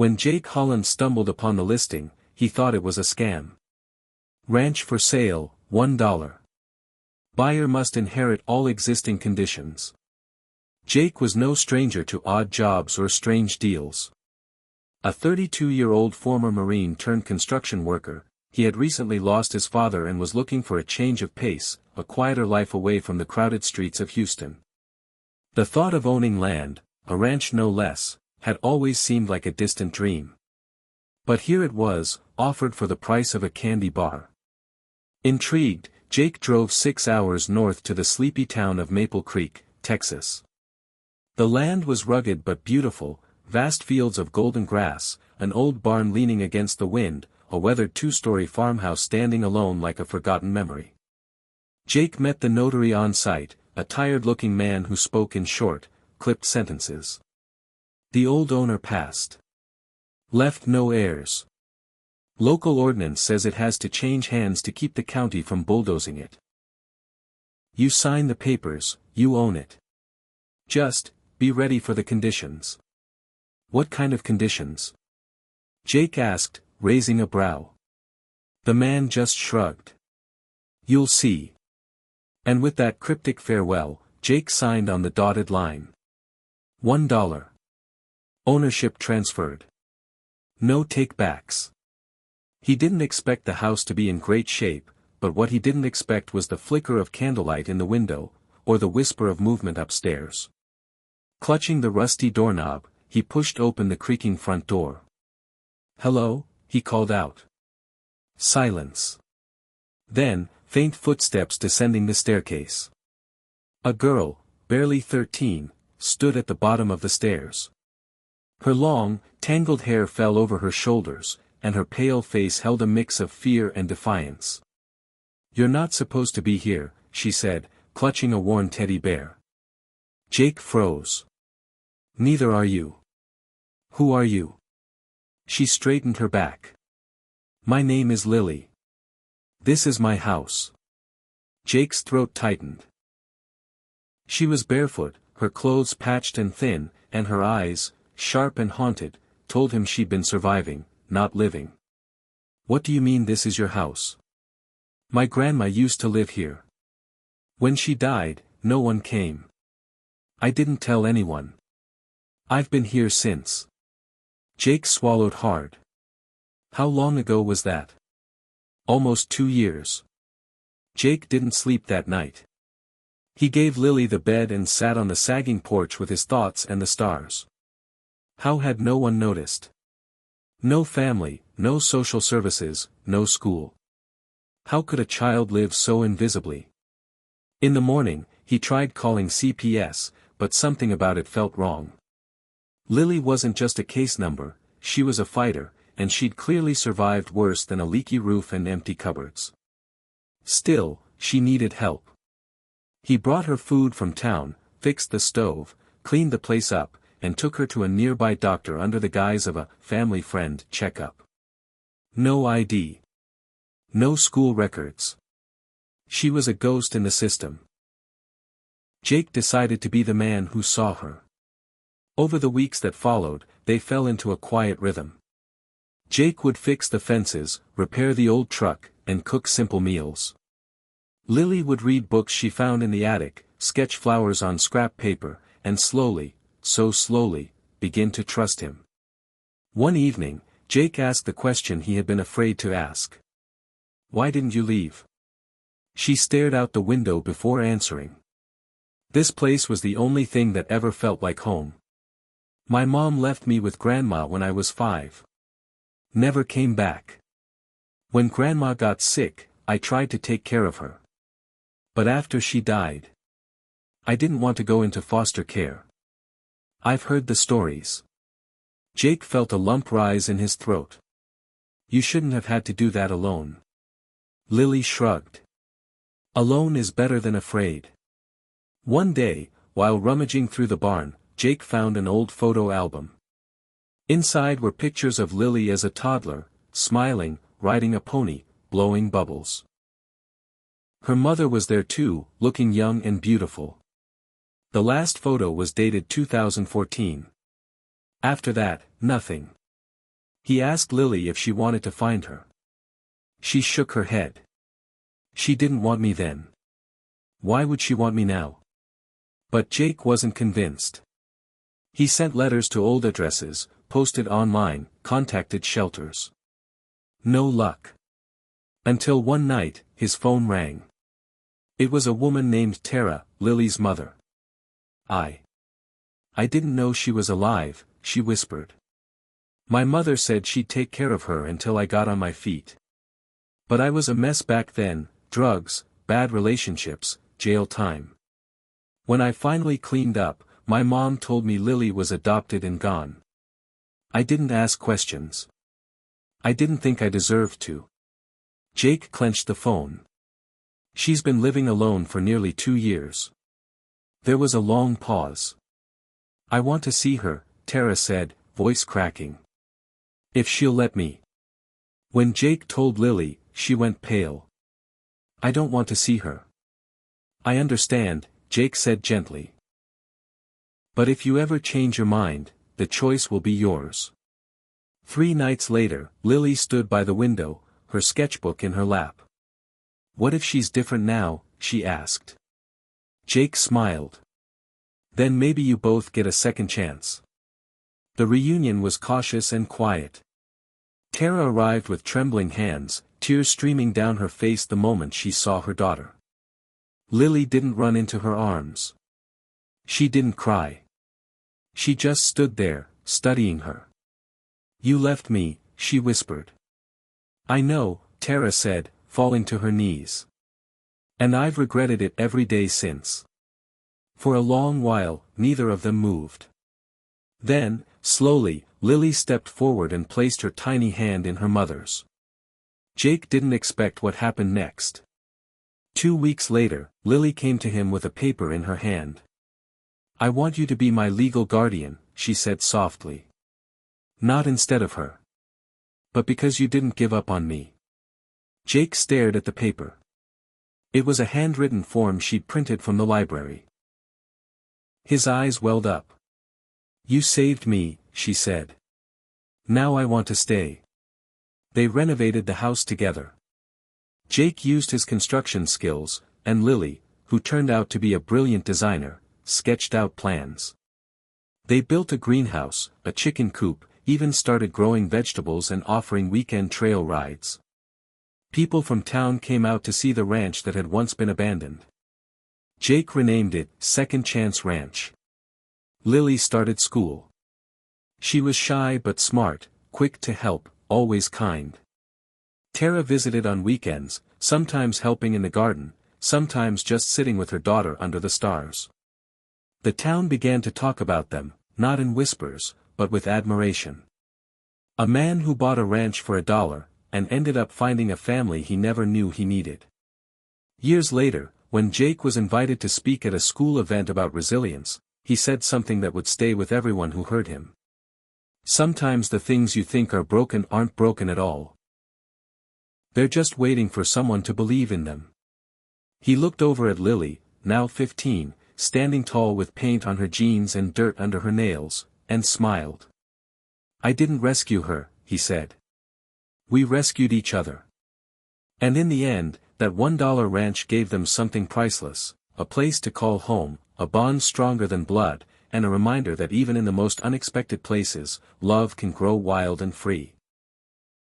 When Jake Holland stumbled upon the listing, he thought it was a scam. Ranch for sale, $1. Buyer must inherit all existing conditions. Jake was no stranger to odd jobs or strange deals. A 32-year-old former Marine turned construction worker, he had recently lost his father and was looking for a change of pace, a quieter life away from the crowded streets of Houston. The thought of owning land, a ranch no less, had always seemed like a distant dream. But here it was, offered for the price of a candy bar. Intrigued, Jake drove 6 hours north to the sleepy town of Maple Creek, Texas. The land was rugged but beautiful, vast fields of golden grass, an old barn leaning against the wind, a weathered 2-story farmhouse standing alone like a forgotten memory. Jake met the notary on site, a tired-looking man who spoke in short, clipped sentences. The old owner passed. Left no heirs. Local ordinance says it has to change hands to keep the county from bulldozing it. You sign the papers, you own it. Just, be ready for the conditions. What kind of conditions? Jake asked, raising a brow. The man just shrugged. You'll see. And with that cryptic farewell, Jake signed on the dotted line. $1. Ownership transferred. No take-backs. He didn't expect the house to be in great shape, but what he didn't expect was the flicker of candlelight in the window, or the whisper of movement upstairs. Clutching the rusty doorknob, he pushed open the creaking front door. Hello, he called out. Silence. Then, faint footsteps descending the staircase. A girl, barely 13, stood at the bottom of the stairs. Her long, tangled hair fell over her shoulders, and her pale face held a mix of fear and defiance. You're not supposed to be here, she said, clutching a worn teddy bear. Jake froze. Neither are you. Who are you? She straightened her back. My name is Lily. This is my house. Jake's throat tightened. She was barefoot, her clothes patched and thin, and her eyes, sharp and haunted, told him she'd been surviving, not living. What do you mean this is your house? My grandma used to live here. When she died, no one came. I didn't tell anyone. I've been here since. Jake swallowed hard. How long ago was that? Almost 2 years. Jake didn't sleep that night. He gave Lily the bed and sat on the sagging porch with his thoughts and the stars. How had no one noticed? No family, no social services, no school. How could a child live so invisibly? In the morning, he tried calling CPS, but something about it felt wrong. Lily wasn't just a case number, she was a fighter, and she'd clearly survived worse than a leaky roof and empty cupboards. Still, she needed help. He brought her food from town, fixed the stove, cleaned the place up, and took her to a nearby doctor under the guise of a family friend checkup. No ID. No school records. She was a ghost in the system. Jake decided to be the man who saw her. Over the weeks that followed, they fell into a quiet rhythm. Jake would fix the fences, repair the old truck, and cook simple meals. Lily would read books she found in the attic, sketch flowers on scrap paper, and slowly, so slowly, begin to trust him. One evening, Jake asked the question he had been afraid to ask. Why didn't you leave? She stared out the window before answering. This place was the only thing that ever felt like home. My mom left me with Grandma when I was 5. Never came back. When Grandma got sick, I tried to take care of her. But after she died, I didn't want to go into foster care. I've heard the stories. Jake felt a lump rise in his throat. You shouldn't have had to do that alone. Lily shrugged. Alone is better than afraid. One day, while rummaging through the barn, Jake found an old photo album. Inside were pictures of Lily as a toddler, smiling, riding a pony, blowing bubbles. Her mother was there too, looking young and beautiful. The last photo was dated 2014. After that, nothing. He asked Lily if she wanted to find her. She shook her head. She didn't want me then. Why would she want me now? But Jake wasn't convinced. He sent letters to old addresses, posted online, contacted shelters. No luck. Until one night, his phone rang. It was a woman named Tara, Lily's mother. I didn't know she was alive, she whispered. My mother said she'd take care of her until I got on my feet. But I was a mess back then, drugs, bad relationships, jail time. When I finally cleaned up, my mom told me Lily was adopted and gone. I didn't ask questions. I didn't think I deserved to. Jake clenched the phone. She's been living alone for nearly 2 years. There was a long pause. I want to see her, Tara said, voice cracking. If she'll let me. When Jake told Lily, she went pale. I don't want to see her. I understand, Jake said gently. But if you ever change your mind, the choice will be yours. 3 nights later, Lily stood by the window, her sketchbook in her lap. What if she's different now, she asked. Jake smiled. Then maybe you both get a second chance. The reunion was cautious and quiet. Tara arrived with trembling hands, tears streaming down her face the moment she saw her daughter. Lily didn't run into her arms. She didn't cry. She just stood there, studying her. You left me, she whispered. I know, Tara said, falling to her knees. And I've regretted it every day since. For a long while, neither of them moved. Then, slowly, Lily stepped forward and placed her tiny hand in her mother's. Jake didn't expect what happened next. 2 weeks later, Lily came to him with a paper in her hand. I want you to be my legal guardian, she said softly. Not instead of her. But because you didn't give up on me. Jake stared at the paper. It was a handwritten form she'd printed from the library. His eyes welled up. You saved me, she said. Now I want to stay. They renovated the house together. Jake used his construction skills, and Lily, who turned out to be a brilliant designer, sketched out plans. They built a greenhouse, a chicken coop, even started growing vegetables and offering weekend trail rides. People from town came out to see the ranch that had once been abandoned. Jake renamed it Second Chance Ranch. Lily started school. She was shy but smart, quick to help, always kind. Tara visited on weekends, sometimes helping in the garden, sometimes just sitting with her daughter under the stars. The town began to talk about them, not in whispers, but with admiration. A man who bought a ranch for $1, and ended up finding a family he never knew he needed. Years later, when Jake was invited to speak at a school event about resilience, he said something that would stay with everyone who heard him. Sometimes the things you think are broken aren't broken at all. They're just waiting for someone to believe in them. He looked over at Lily, now 15, standing tall with paint on her jeans and dirt under her nails, and smiled. I didn't rescue her, he said. We rescued each other. And in the end, that $1 ranch gave them something priceless, a place to call home, a bond stronger than blood, and a reminder that even in the most unexpected places, love can grow wild and free.